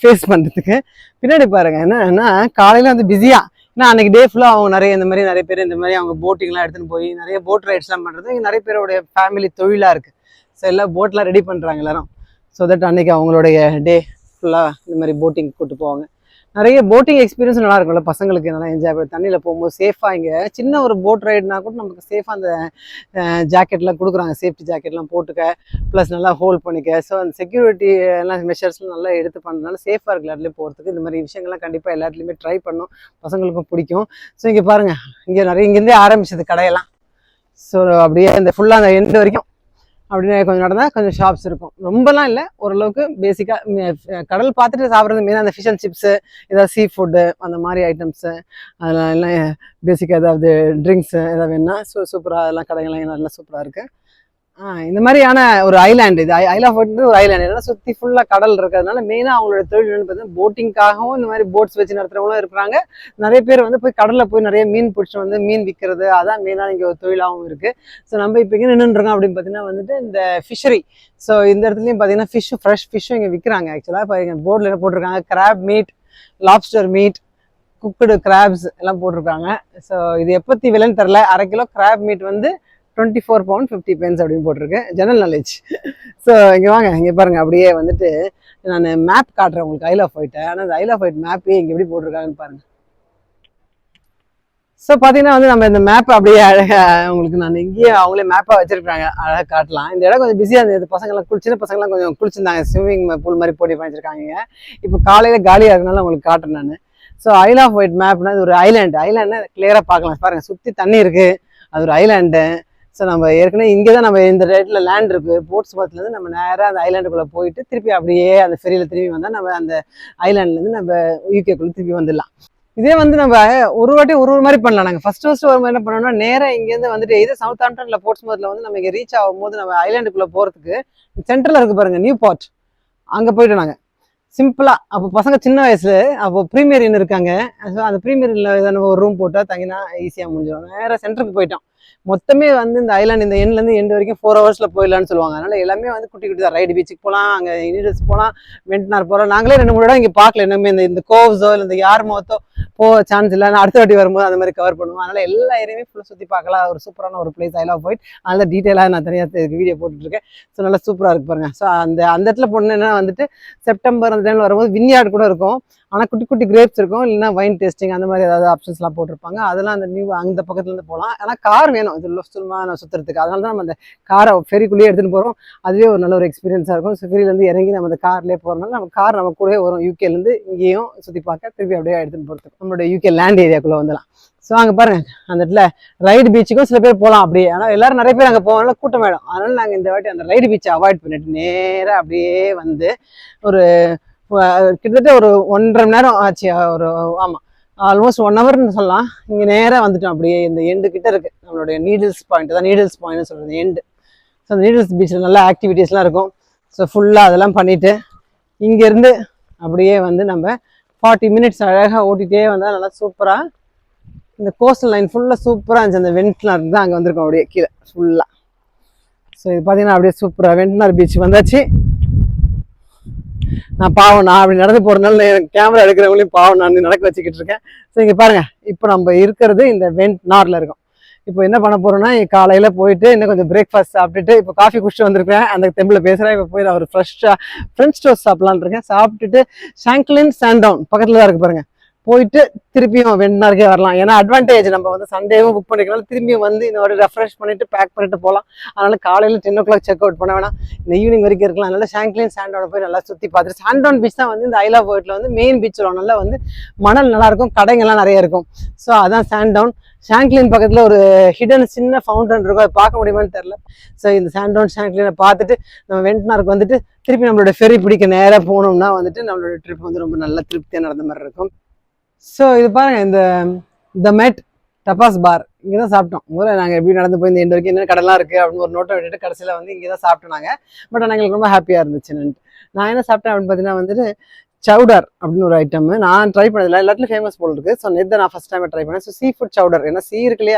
ஃபேஸ் பண்ணுறதுக்கு. பின்னாடி பாருங்கள் என்னன்னா காலையில் வந்து பிஸியாக, ஏன்னா அன்றைக்கி டே ஃபுல்லாக அவங்க நிறைய பேர் இந்த மாதிரி அவங்க போட்டிங்லாம் எடுத்துகிட்டு போய் நிறைய போட் ரைட்ஸ்லாம் பண்ணுறது இங்கே நிறைய பேருடைய ஃபேமிலி தொழிலாக இருக்குது. ஸோ எல்லாம் போட்லாம் ரெடி பண்ணுறாங்க எல்லோரும். ஸோ தட் அன்றைக்கி அவங்களுடைய டே ஃபுல்லாக இந்த மாதிரி போட்டிங் கூப்பிட்டு போவாங்க. நிறைய போட்டிங் எக்ஸ்பீரியன்ஸ் நல்லா இருக்கும்ல பசங்களுக்கு, நல்லா என்ஜாய் பண்ணி தண்ணியில் போகும்போது சேஃபாக. இங்கே சின்ன ஒரு போட் ரைடுனா கூட நமக்கு சேஃபாக அந்த ஜாக்கெட்லாம் கொடுக்குறாங்க, சேஃப்டி ஜாக்கெட்லாம் போட்டுக்க, ப்ளஸ் நல்லா ஹோல்ட் பண்ணிக்க. ஸோ அந்த செக்யூரிட்டி எல்லாம் மெஷர்ஸ்லாம் நல்லா எடுத்து பண்ணுறதுனால சேஃபாக இருக்குது எல்லாத்துலேயும் போகிறதுக்கு. இந்த மாதிரி விஷயங்கள்லாம் கண்டிப்பாக எல்லாத்துலேயுமே ட்ரை பண்ணணும், பசங்களுக்கும் பிடிக்கும். ஸோ இங்கே பாருங்கள், இங்கேருந்தே ஆரம்பிச்சது கடையெல்லாம். ஸோ அப்படியே இந்த ஃபுல்லாக அந்த எண்டு வரைக்கும் அப்படின்னு கொஞ்சம் நடந்தால் கொஞ்சம் ஷாப்ஸ் இருக்கும். ரொம்பலாம் இல்லை, ஓரளவுக்கு பேசிக்காக கடல் பார்த்துட்டு சாப்பிட்றது மெயினாக அந்த ஃபிஷ் அண்ட் சிப்ஸு, ஏதாவது சீ ஃபுட்டு அந்த மாதிரி ஐட்டம்ஸு, அதெல்லாம் எல்லாம் பேசிக்காக ஏதாவது ட்ரிங்க்ஸு ஏதாவது வேணுன்னா சூப்பராக அதெல்லாம் கடைகள்லாம் நல்லா சூப்பராக இருக்குது. இந்த மாதிரியான ஒரு ஐலாண்டு இது ஐலா போயிட்டு ஒரு ஐலாண்டு எல்லாம் சுற்றி ஃபுல்லாக கடல் இருக்கிறதுனால மெயினாக அவங்களோட தொழில் பார்த்தீங்கன்னா போட்டிங்காகவும் இந்த மாதிரி போட்ஸ் வச்சு நடத்துகிறவங்களும் இருக்கிறாங்க. நிறைய பேர் வந்து போய் கடலில் போய் நிறைய மீன் பிடிச்சி வந்து மீன் விற்கிறது, அதான் மெயினாக இங்கே ஒரு தொழிலாகவும் இருக்குது. ஸோ நம்ம இப்போ இங்கே நின்றுருக்கோம் அப்படின்னு பார்த்தீங்கன்னா வந்துட்டு இந்த ஃபிஷரி. ஸோ இந்த இடத்துலையும் பார்த்தீங்கன்னா ஃப்ரெஷ் ஃபிஷ்ஷும் இங்கே விற்கிறாங்க. ஆக்சுவலாக இப்போ இங்கே போர்டில் என்ன போட்டிருக்காங்க, crab meat, lobster meat, cooked crabs எல்லாம் போட்டிருக்காங்க. ஸோ இது எப்பத்தி விலைன்னு தெரில. 1/2 கிலோ கிராப் மீட் வந்து 24 pound 50 pence அப்படின்னு போட்டிருக்கு. General knowledge. ஸோ இங்கே வாங்க, இங்கே பாருங்கள், அப்படியே வந்துட்டு நான் மேப் காட்டுறேன் உங்களுக்கு. ஐலா போயிட்டேன், ஆனால் அந்த ஐலா போயிட் மேப்பே இங்கே எப்படி போட்டிருக்காங்கன்னு பாருங்கள். ஸோ பார்த்தீங்கன்னா வந்து நம்ம இந்த மேப்பை அப்படியே அழகாக உங்களுக்கு நான் இங்கேயே அவங்களே மேப்பாக வச்சுருக்காங்க, அழகாக காட்டலாம். இந்த இடம் கொஞ்சம் பிஸியாக இருந்தது. பசங்கள்லாம் சின்ன பசங்கள்லாம் கொஞ்சம் குளிச்சிருந்தாங்க, ஸ்விம்மிங் பூல் மாதிரி போட்டி பண்ணிச்சிருக்காங்க. இப்போ காலையில் காலியாக இருக்கனால உங்களுக்கு காட்டுறேன் நான். ஸோ ஐலா போயிட் மேப்னா இது ஒரு ஐலாண்டுனா கிளியராக பார்க்கலாம். பாருங்கள், சுற்றி தண்ணி இருக்குது, அது ஒரு ஐலாண்டு. ஸோ நம்ம ஏற்கனவே இங்கே தான் நம்ம இந்த ரேட்டில் லேண்ட் இருக்குது. போட்ஸ் பக்கத்துலேருந்து நம்ம நேராக அந்த ஐலாண்டுக்குள்ளே போயிட்டு திருப்பி அப்படியே அந்த ஃபெரியில் திரும்பி வந்தால் நம்ம அந்த ஐலாண்ட்லேருந்து நம்ம யூகேக்குள்ளே திருப்பி வந்துடலாம். இதே வந்து நம்ம ஒரு வாட்டி ஒரு மாதிரி பண்ணலாம். நாங்கள் ஃபர்ஸ்ட் ஒரு என்ன பண்ணோம்னா நேராக இங்கேருந்து வந்துட்டு இது சவுத் ஆம்ப்டன்ல போர்ட்ஸ்மவுத்ல வந்து நம்ம இங்கே ரீச் ஆகும்போது நம்ம ஐலாண்டுக்குள்ளே போகிறதுக்கு சென்டரில் இருக்கு பாருங்க நியூ பார்ட், அங்கே போயிட்டோம் நாங்கள் சிம்பிளாக. அப்போ பசங்க சின்ன வயசு, அப்போ ப்ரீமியர் இன் இருக்காங்க. ஸோ அந்த ப்ரீமியர் இன்னும் ஒரு ரூம் போட்டால் தங்கினா ஈஸியாக முடிஞ்சிடும். நேராக சென்டருக்கு போயிட்டோம். மொத்தமே வந்து இந்த ஐலாண்ட் இந்த எண்ட்லேருந்து எண்டு வரைக்கும் 4 ஹவர்ஸில் போயிடலான்னு சொல்லுவாங்க. அதனால எல்லாமே வந்து குட்டி குட்டி தான். ரைடு பீச்சுக்கு போகலாம், அங்கே நீடல்ஸ் போகலாம், வெண்ட்னார் போகலாம். நாங்களே 2-3 இடம் இங்கே பார்க்கல. இன்னுமே இந்த கோவ்ஸோ இல்லை இந்த யார் மொத்தோ போக சான்ஸ் இல்லை. நான் அடுத்த வாட்டி வரும்போது அந்த மாதிரி கவர் பண்ணுவோம். அதனால எல்லா ஏரியாவே ஃபுல்லாக சுற்றி பார்க்கலாம். ஒரு சூப்பரான ஒரு பிளேஸ் ஐ லவ் போயிட். அதனால டீட்டெயிலாக நான் தனியாக வீடியோ போட்டுட்ருக்கேன். ஸோ நல்லா சூப்பராக இருக்கு பாருங்க. ஸோ அந்த இடத்துல போனேன்னா வந்துட்டு செப்டம்பர் அந்த டைமில் வரும்போது வின்யார்டு கூட இருக்கும். ஆனால் குட்டி குட்டி கிரேப்ஸ் இருக்கும், இல்லைன்னா வைன் டேஸ்டிங் அந்த மாதிரி ஏதாவது ஆப்ஷன்ஸ்லாம் போட்டிருப்பாங்க. அதெல்லாம் அந்த அந்த பக்கத்துலேருந்து போகலாம். ஆனால் கார் வேணும் இது சும்மா நான் சுற்றுறதுக்கு. அதனால தான் நம்ம அந்த காரை ஃபெரிக்குள்ளேயே எடுத்துகிட்டு போகிறோம். அதுவே ஒரு நல்ல ஒரு எக்ஸ்பீரியன்ஸாக இருக்கும். ஸோ ஃபெரிலேருந்து இறங்கி நம்ம அந்த கார்லேயே போகிறனால நம்ம கார் நம்ம கூடவே வரும். யூகேலேருந்து இங்கேயும் சுற்றி பார்க்க, திருப்பி அப்படியே எடுத்துகிட்டு போகிறதுக்கு நம்மளோட யூகே லேண்ட் ஏரியாக்குள்ளே வந்துடலாம். ஸோ அங்கே பாருங்க அந்த இடத்துல ரைடு பீச்சுக்கும் சில பேர் போகலாம் அப்படியே. ஆனால் எல்லாரும் நிறைய பேர் அங்கே போகனால கூட்டம் ஆகிடும். அதனால நாங்கள் இந்த வாட்டி அந்த ரைடு பீச்சை அவாய்ட் பண்ணிட்டு நேராக அப்படியே வந்து ஒரு கிட்டத்தட்ட ஒரு 1.5 மணி நேரம் ஆச்சு. ஒரு ஆமாம் ஆல்மோஸ்ட் 1 ஹவர்னு சொல்லலாம். இங்கே நேராக வந்துட்டோம். அப்படியே இந்த எண்டு கிட்ட இருக்குது நம்மளுடைய நீடில்ஸ் பாயிண்ட் தான். நீடில்ஸ் பாயிண்ட்னு சொல்கிறது எண்டு. ஸோ அந்த நீடில்ஸ் பீச்சில் நல்லா ஆக்டிவிட்டீஸ்லாம் இருக்கும். ஸோ ஃபுல்லாக அதெல்லாம் பண்ணிவிட்டு இங்கேருந்து அப்படியே வந்து நம்ம 40 மினிட்ஸ் அழகாக ஓட்டிகிட்டே வந்தால் நல்லா சூப்பராக இந்த கோஸ்டல் லைன் ஃபுல்லாக சூப்பராக இருந்துச்சு. அந்த வெண்ட்னார் தான் அங்கே வந்திருக்கோம் அப்படியே கீழே ஃபுல்லாக. ஸோ இது பார்த்தீங்கன்னா அப்படியே சூப்பராக வெண்ட்னார் பீச் வந்தாச்சு. நான் அப்படி நடந்து போகிறதுனால கேமரா எடுக்கிறவங்களையும் நான் நடக்க வச்சுக்கிட்டு இருக்கேன். ஸோ இங்கே பாருங்கள், இப்போ நம்ம இருக்கிறது இந்த வெண்ட்னாரில் இருக்கோம். இப்போ என்ன பண்ண போகிறோன்னா காலையில் போயிட்டு இன்னும் கொஞ்சம் பிரேக்ஃபாஸ்ட் சாப்பிட்டுட்டு இப்போ காஃபி குடிச்சிட்டு வந்திருக்கேன். அந்த தெம்பில் பேசுகிறேன். இப்போ போய் நான் ஒரு ஃப்ரெஞ்ச் டோஸ்ட் சாப்பிட்லான்னு இருக்கேன். சாப்பிட்டுட்டு ஷாங்க்லின் சாண்டவுன் பக்கத்தில் தான் இருக்குது பாருங்கள், போயிட்டு திருப்பியும் வெண்ட்னாருக்கே வரலாம். ஏன்னா அட்வான்டேஜ் நம்ம வந்து சண்டேவும் புக் பண்ணிக்கலாம், திரும்பியும் வந்து இந்த ஒரு ரெஃப்ரெஷ் பண்ணிட்டு பேக் பண்ணிட்டு போகலாம். அதனால காலையில் 10 o'clock செக் அவுட் பண்ண வேணாம், இந்த ஈவினிங் வரைக்கும் இருக்கலாம். அதனால ஷாங்க்லின் சாண்டவுன் போய் நல்லா சுற்றி பார்த்துட்டு, சாண்டவுன் பீச் தான் வந்து இந்த ஐ லவ் போயிட்ல வந்து மெயின் பீச் சொல்லுவோம். நல்லா வந்து மணல் நல்லா இருக்கும், கடைங்கள்லாம் நிறைய இருக்கும். ஸோ அதான் சாண்டவுன். ஷாங்க்லின் பக்கத்தில் ஒரு ஹிடன் சின்ன ஃபவுண்டன் இருக்கும், அதை பார்க்க முடியுமான்னு தெரில. ஸோ இந்த ஷாங்க்லினை பார்த்துட்டு நம்ம வெண்ட்னாருக்கு வந்துட்டு திருப்பி நம்மளோட ஃபெரி பிடிக்க நேராக போனோம்னா வந்துட்டு நம்மளோட ட்ரிப் வந்து ரொம்ப நல்ல திருப்தியாக நடந்த மாதிரி இருக்கும். ஸோ இது பாருங்கள், இந்த த மெட் டபாஸ் பார் இங்கே தான் சாப்பிட்டோம். முதல்ல நாங்கள் எப்படி நடந்து போய் இந்த எண்டு வரைக்கும் என்ன கடலாம் இருக்குது அப்படின்னு ஒரு நோட்டை விட்டுட்டு கடைசியில் வந்து இங்கே தான் சாப்பிட்டோம் நாங்கள். பட் எங்களுக்கு ரொம்ப ஹாப்பியாக இருந்துச்சுன்னு. நான் என்ன சாப்பிட்டேன் அப்படின்னு பார்த்தீங்கன்னா வந்துட்டு சவுடர் அப்படின்னு ஒரு ஐட்டம் நான் ட்ரை பண்ணதில்லை, எல்லாத்துலையும் ஃபேமஸ் போல் இருக்குது. ஸோ நேற்று நான் ஃபஸ்ட் டைம் ட்ரை பண்ணேன். ஸோ சீ ஃபுட் சவுடர், ஏன்னா சீ இருக்குல்லையே,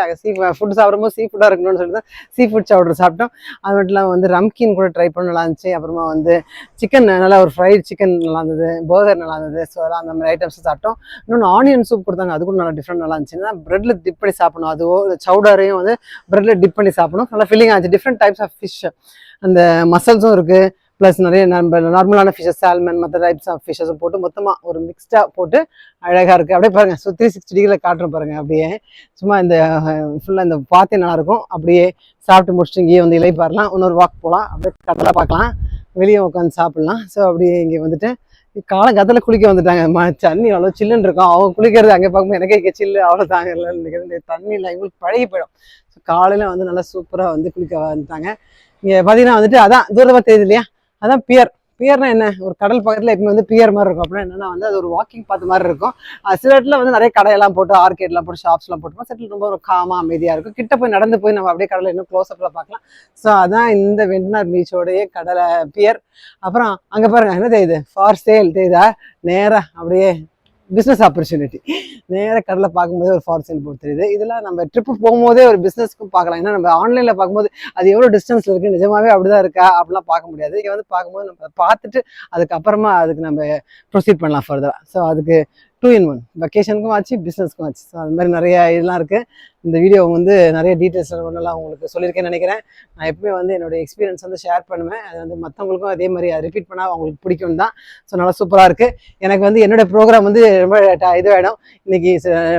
ஃபுட் சாப்பிடும்போது சீ ஃபுட்டாக இருக்கணும்னு சொல்லிட்டு சீ ஃபுட் சவுடர் சாப்பிட்டோம். அது மட்டும் இல்லாமல் வந்து ரம்கின் கூட ட்ரை பண்ண நல்லா இருந்துச்சு. அப்புறமா வந்து சிக்கன் நல்லா ஒரு ஃப்ரைட் சிக்கன் நல்லா இருந்தது, பர்கர் நல்லா இருந்தது. ஸோ அதெல்லாம் அந்த மாதிரி ஐட்டம்ஸ் சாப்பிட்டோம். இன்னொன்று ஆனியன் சூப் கொடுத்தாங்க, அது கூட நல்லா டிஃப்ரெண்ட் நல்லா இருந்துச்சு. ஏன்னா ப்ரெட்டில் டிப் பண்ணி சாப்பிடணும், அதுவோ சவுடரையும் வந்து ப்ரெட்டில் டிப் பண்ணி சாப்பிடணும். நல்லா ஃபீலிங் ஆச்சு. டிஃப்ரெண்ட் டைப்ஸ் ஆஃப் ஃபிஷ், அந்த மசல்ஸும் இருக்குது, ப்ளஸ் நிறைய நம்ம நார்மலான ஃபிஷ்ஷஸ், சால்மன், மற்ற டைப்ஸ் ஆஃப் ஃபிஷ்ஷஸும் போட்டு மொத்தமாக ஒரு மிக்ஸ்டாக போட்டு அழகாக இருக்குது. அப்படியே பாருங்கள், ஸோ 360 டிகிரியில் காட்டுறோம் பாருங்கள். அப்படியே சும்மா இந்த ஃபுல்லாக இந்த பார்த்தே நல்லாயிருக்கும். அப்படியே சாப்பிட்டு முடிச்சுட்டு இங்கேயே வந்து இலை பாரலாம், இன்னொரு வாக் போகலாம், அப்படியே கடலை பார்க்கலாம், வெளியே உட்காந்து சாப்பிட்லாம். ஸோ அப்படியே இங்கே வந்துட்டு காலங்காலத்தில் குளிக்க வந்துட்டாங்க. தண்ணி அவ்வளோ சில்லுன்னு இருக்கும். அவங்க குளிக்கிறது அங்கே பார்க்கும்போது எனக்கே இங்கே சில்லு அவ்வளோ தாங்கலன்னு நினைக்கிறேன். இந்த தண்ணியில் எங்களுக்கு பழகி போயிடும். ஸோ காலையில் வந்து நல்லா சூப்பராக வந்து குளிக்க வந்துட்டாங்க. இங்கே பார்த்தீங்கன்னா வந்துட்டு அதான் தூரமாக தெரியுது இல்லையா, அதான் பியர்னா என்ன, ஒரு கடல் பக்கத்தில் எப்பவுமே வந்து பியர் மாதிரி இருக்கும். அப்படின்னா என்னன்னா வந்து அது ஒரு வாக்கிங் பார்த்த மாதிரி இருக்கும். சில இடத்துல வந்து நிறைய கடையெல்லாம் போட்டு ஆர்கேட்லாம் போட்டு ஷாப்ஸ்லாம் போட்டுப்போம். சில ரொம்ப ஒரு காமாக அமைதியாக இருக்கும். கிட்ட போய் நடந்து போய் நம்ம அப்படியே கடலை இன்னும் க்ளோஸ்அப்பில் பார்க்கலாம். ஸோ அதான் இந்த வெண்ட்னார் பீச்சோடைய கடலை பியர். அப்புறம் அங்கே பாருங்கள் என்ன தெரியுது, ஃபார் சேல் தெரியுதா, நேராக அப்படியே பிஸ்னஸ் ஆப்பர்ச்சுனிட்டி. நேராக கடலை பார்க்கும்போதே ஒரு ஃபார் சேல் போட்டு தெரியுது. இதெல்லாம் நம்ம ட்ரிப்பு போகும்போதே ஒரு பிஸ்னஸ்க்கும் பார்க்கலாம். ஏன்னா நம்ம ஆன்லைனில் பார்க்கும்போது அது எவ்வளோ டிஸ்டன்ஸில் இருக்குது, நிஜமாவே அப்படிதான் இருக்கா அப்படிலாம் பார்க்க முடியாது. இங்கே வந்து பார்க்கும்போது நம்ம பார்த்துட்டு அதுக்கப்புறமா அதுக்கு நம்ம ப்ரொசீட் பண்ணலாம் ஃபர்தராக. ஸோ அதுக்கு 2 in 1 வெக்கேஷனுக்கும் ஆச்சு, பிஸ்னஸ்க்கும் ஆச்சு. ஸோ அது மாதிரி நிறைய இதெல்லாம் இருக்குது. இந்த வீடியோ வந்து நிறைய டீட்டெயில்ஸ் ஒன்றெல்லாம் உங்களுக்கு சொல்லியிருக்கேன்னு நினைக்கிறேன். நான் எப்பவுமே வந்து என்னோடய எக்ஸ்பீரியன்ஸ் வந்து ஷேர் பண்ணுவேன். அது வந்து மற்றவங்களுக்கும் அதே மாதிரி அதை ரிப்பீட் பண்ணால் அவங்களுக்கு பிடிக்கும் தான். ஸோ நல்லா சூப்பராக இருக்குது. எனக்கு வந்து என்னோடய ப்ரோக்ராம் வந்து ரொம்ப இதுவாகிடும். இன்றைக்கி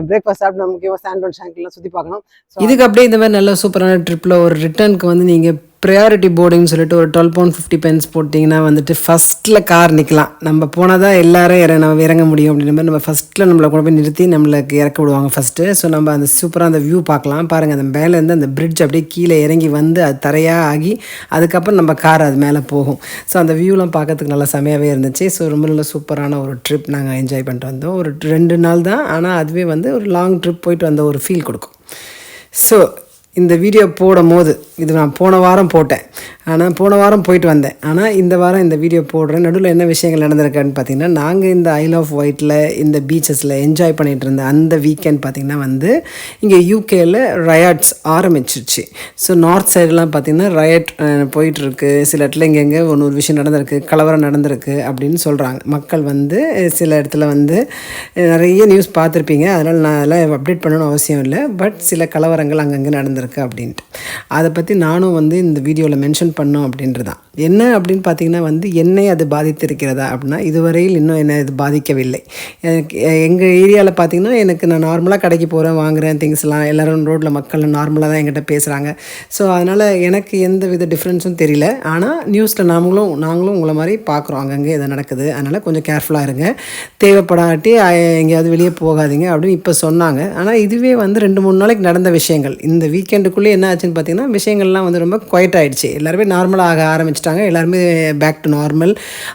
பிரேக்ஃபாஸ்ட் சாப்பிட்டு முக்கியமாக சாண்டவுன் ஷாங்க்லின்லாம் சுற்றி பார்க்கணும். ஸோ இதுக்கு அப்படியே இந்த மாதிரி நல்ல சூப்பரான ட்ரிப்பில் ஒரு ரிட்டர்னுக்கு வந்து நீங்கள் ப்ரையாரிட்டி போர்டிங்னு சொல்லிட்டு ஒரு £12.50 போட்டிங்கன்னா வந்துட்டு ஃபஸ்ட்டில் கார் நிற்கலாம். நம்ம போனால் தான் எல்லோரும் நம்ம இறங்க முடியும் அப்படின்ற மாதிரி நம்ம ஃபஸ்ட்டில் நம்மளை கொண்டு போய் நிறுத்தி நம்மளுக்கு இறக்க விடுவாங்க ஃபஸ்ட்டு. ஸோ நம்ம அந்த சூப்பராக அந்த வியூ பார்க்கலாம். பாருங்கள், அந்த மேலேருந்து அந்த பிரிட்ஜ் அப்படியே கீழே இறங்கி வந்து அது தரையாக ஆகி அதுக்கப்புறம் நம்ம கார் அது மேலே போகும். ஸோ அந்த வியூலாம் பார்க்கறதுக்கு நல்லா செமையாகவே இருந்துச்சு. ஸோ ரொம்ப நல்ல சூப்பரான ஒரு ட்ரிப் நாங்கள் என்ஜாய் பண்ணிட்டு வந்தோம். ஒரு 2 நாள் தான், ஆனால் அதுவே வந்து ஒரு லாங் ட்ரிப் போயிட்டு வந்த ஒரு ஃபீல் கொடுக்கும். ஸோ இந்த வீடியோ போடும் போது இது நான் போன வாரம் போட்டேன், ஆனால் போன வாரம் போயிட்டு வந்தேன். ஆனால் இந்த வாரம் இந்த வீடியோ போடுறேன். நடுவில் என்ன விஷயங்கள் நடந்திருக்கான்னு பார்த்தீங்கன்னா, நாங்கள் இந்த ஐல் ஆஃப் ஒயிட்டில் இந்த பீச்சஸில் என்ஜாய் பண்ணிகிட்டு இருந்த அந்த வீக்கெண்ட் பார்த்திங்கன்னா வந்து இங்கே யூகேயில் ரயாட்ஸ் ஆரம்பிச்சிருச்சு. ஸோ நார்த் சைடெலாம் பார்த்திங்கன்னா ரயட் போயிட்டுருக்கு. சில இடத்துல இங்கெங்கே ஒரு விஷயம் நடந்திருக்கு, கலவரம் நடந்திருக்கு அப்படின்னு சொல்கிறாங்க. மக்கள் வந்து சில இடத்துல வந்து நிறைய நியூஸ் பார்த்துருப்பீங்க, அதனால் நான் அதெல்லாம் அப்டேட் பண்ணணும்னு அவசியம் இல்லை. பட் சில கலவரங்கள் அங்கங்கே நடந்திருக்கு அப்படின்ட்டு அதை பற்றி நானும் வந்து இந்த வீடியோவில் மென்ஷன் பண்ணோம் அப்படின்றதான். என்ன அப்படின்னு பார்த்தீங்கன்னா வந்து என்னை அது பாதித்திருக்கிறதா அப்படின்னா, இதுவரையில் இன்னும் என்னை இது பாதிக்கவில்லை. எங்கள் ஏரியாவில் பார்த்திங்கன்னா எனக்கு நான் நார்மலாக கடைக்கு போகிறேன், வாங்குகிறேன் திங்ஸ்லாம், எல்லோரும் ரோட்டில் மக்கள் நார்மலாக தான் என்கிட்ட பேசுகிறாங்க. ஸோ அதனால் எனக்கு எந்த வித டிஃப்ரென்ஸும் தெரியல. ஆனால் நியூஸில் நாங்களும் உங்களை மாதிரி பார்க்குறோம் அங்கங்கே இதை நடக்குது. அதனால் கொஞ்சம் கேர்ஃபுல்லாக இருங்க, தேவைப்படாட்டி எங்கேயாவது வெளியே போகாதீங்க அப்படின்னு இப்போ சொன்னாங்க. ஆனால் இதுவே வந்து 2-3 நாளைக்கு நடந்த விஷயங்கள். இந்த வீக்கெண்டுக்குள்ளே என்ன ஆச்சுன்னு பார்த்தீங்கன்னா விஷயங்கள்லாம் வந்து ரொம்ப குவைட் ஆகிடுச்சு. எல்லாருமே நார்மலாக ஆக ஆரம்பிச்சிட்டாங்க, எல்லாருமே பேக் டு நார்மல்.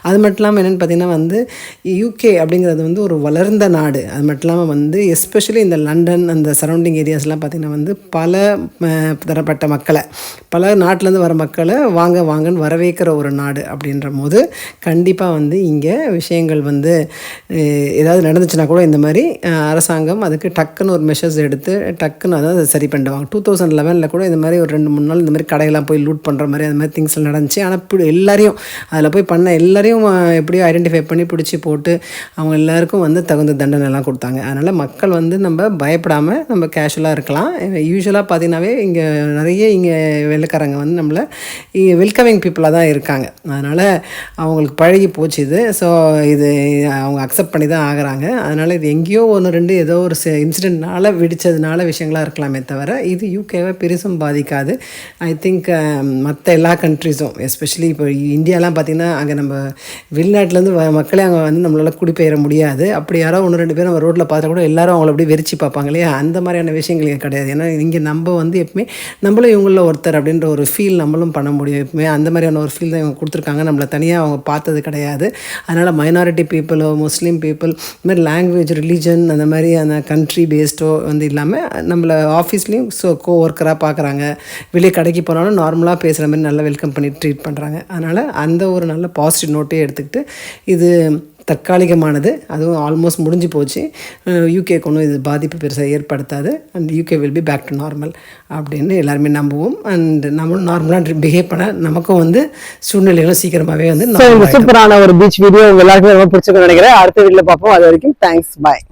அது மட்டும் இல்லாமல் என்னென்னு பார்த்தீங்கன்னா வந்து யூகே அப்படிங்கிறது வந்து ஒரு வளர்ந்த நாடு. அது மட்டும் இல்லாமல் வந்து எஸ்பெஷலி இந்த லண்டன் அந்த சரௌண்டிங் ஏரியாஸ்லாம் பார்த்திங்கன்னா வந்து பல தரப்பட்ட மக்களை, பல நாட்டிலேருந்து வர மக்களை வாங்கன்னு வரவேற்கிற ஒரு நாடு. அப்படின்ற போது கண்டிப்பாக வந்து இங்கே விஷயங்கள் வந்து ஏதாவது நடந்துச்சுன்னா கூட இந்த மாதிரி அரசாங்கம் அதுக்கு டக்குன்னு ஒரு மெஷர்ஸ் எடுத்து டக்குன்னு அதாவது சரி பண்ணிடுவாங்க. 2011 கூட இந்த மாதிரி ஒரு 2-3 நாள் இந்த மாதிரி கடையெல்லாம் போய் லூட் பண்ணுற மாதிரி அந்த மாதிரி திங்ஸ் நடந்துச்சு. ஆனால் எல்லாரையும் அதில் போய் பண்ண எல்லாரையும் எப்படியோ ஐடென்டிஃபை பண்ணி பிடிச்சி போட்டு அவங்க எல்லாருக்கும் வந்து தகுந்த தண்டனைலாம் கொடுத்தாங்க. அதனால் மக்கள் வந்து நம்ம பயப்படாமல் நம்ம கேஷுவலாக இருக்கலாம். யூஸ்வலாக பார்த்தீங்கன்னாவே இங்கே நிறைய இங்கே வெள்ளைக்காரங்க வந்து நம்மளை வெல்கமிங் பீப்புளாக தான் இருக்காங்க. அதனால் அவங்களுக்கு பழகி போச்சு இது. ஸோ இது அவங்க அக்செப்ட் பண்ணி தான் ஆகிறாங்க. அதனால் இது எங்கேயோ 1-2 ஏதோ ஒரு இன்சிடென்ட்னால வெடித்ததுனால விஷயங்களாக இருக்கலாமே தவிர இது யூகேவை பெருசும் பாதிக்காது. ஐ திங்க் மற்ற எல்லா கண்ட்ரிஸும் எஸ்பெஷலி இப்போ இந்தியாலாம் பார்த்திங்கன்னா அங்கே நம்ம வெளிநாட்டிலேருந்து மக்களே அங்கே வந்து நம்மளால் குடிபெயர முடியாது. அப்படி யாரோ 1-2 பேர் நம்ம ரோட்டில் பார்த்தா கூட எல்லாரும் அவங்கள அப்படியே வெறிச்சு பார்ப்பாங்க இல்லையா, அந்த மாதிரியான விஷயங்கள் கிடையாது. ஏன்னா இங்கே நம்ம வந்து எப்பவுமே நம்மளும் இவங்களில் ஒருத்தர் அப்படின்ற ஒரு ஃபீல் நம்மளும் பண்ண முடியும். எப்பவுமே அந்த மாதிரியான ஒரு ஃபீல் தான் இவங்க கொடுத்துருக்காங்க. நம்மளை தனியாக அவங்க பார்த்தது கிடையாது. அதனால் மைனாரிட்டி பீப்புளோ முஸ்லீம் பீப்புள் இந்த மாதிரி லாங்குவேஜ் ரிலீஜன் அந்த மாதிரி அந்த கண்ட்ரி பேஸ்டோ வந்து இல்லாமல் நம்மளை ஆஃபீஸ்லேயும் ஒர்க்கராக பார்க்குறாங்க. வெளியே கடைக்கு போனாலும் நார்மலாக பேசுகிற மாதிரி நல்லா வெல்கம் பண்ணி ட்ரீட் பண்ணுறாங்க. அதனால் அந்த ஒரு நல்ல பாசிட்டிவ் நோட்டே எடுத்துக்கிட்டு இது தற்காலிகமானது, அதுவும் ஆல்மோஸ்ட் முடிஞ்சு போச்சு. யூகேக்கு ஒன்றும் இது பாதிப்பு பெருசாக ஏற்படுத்தாது. And UK will be back to normal அப்படின்னு எல்லாருமே நம்புவோம். அண்ட் நம்மளும் நார்மலாக பிஹேவ் பண்ண நமக்கும் வந்து சூழ்நிலைகளும் சூப்பரான ஒரு பீச் வீடியோ எல்லாருக்குமே ரொம்ப பிடிச்சிருக்குன்னு நினைக்கிறேன். அடுத்த வீடியோவில் பார்ப்போம். அது வரைக்கும் தேங்க்ஸ், பாய்.